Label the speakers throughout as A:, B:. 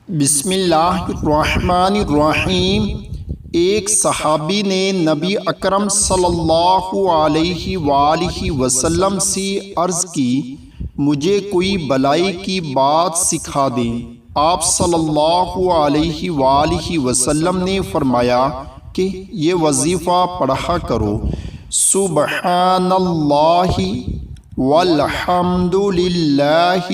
A: بسم اللہ الرحمن الرحیم۔ ایک صحابی نے نبی اکرم صلی اللہ علیہ وآلہ وسلم سے عرض کی، مجھے کوئی بلائی کی بات سکھا دیں۔ آپ صلی اللہ علیہ وآلہ وسلم نے فرمایا کہ یہ وظیفہ پڑھا کرو، سبحان اللہ والحمد للہ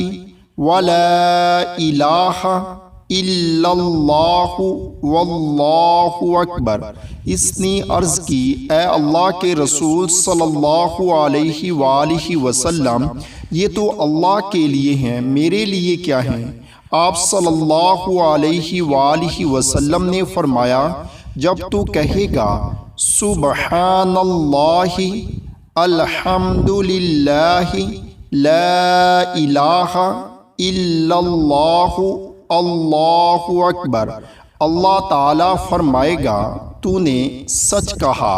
A: ولا الہ الا اللہ واللہ اکبر۔ اس نے عرض کی، اے اللہ کے رسول صلی اللہ علیہ وآلہ وسلم، یہ تو اللہ کے لیے ہیں، میرے لیے کیا ہیں؟ آپ صلی اللہ علیہ وآلہ وسلم نے فرمایا، جب تو کہے گا سبحان اللہ الحمد للہ لا الہ الا اللہ اللہ اکبر، اللہ تعالیٰ فرمائے گا تو نے سچ کہا۔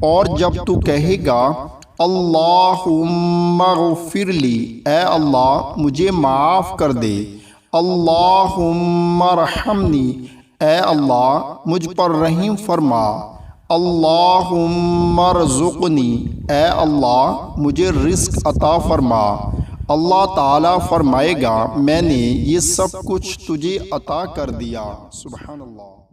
A: اور جب تو کہے گا اللہم اغفر لی، اے اللہ مجھے معاف کر دے، اللہم ارحمنی، اے اللہ مجھ پر رحم فرما، اللہم ارزقنی، اے اللہ مجھے رزق عطا فرما۔ اللہ تعالیٰ فرمائے گا، میں نے یہ سب کچھ تجھے عطا کر دیا۔ سبحان اللہ۔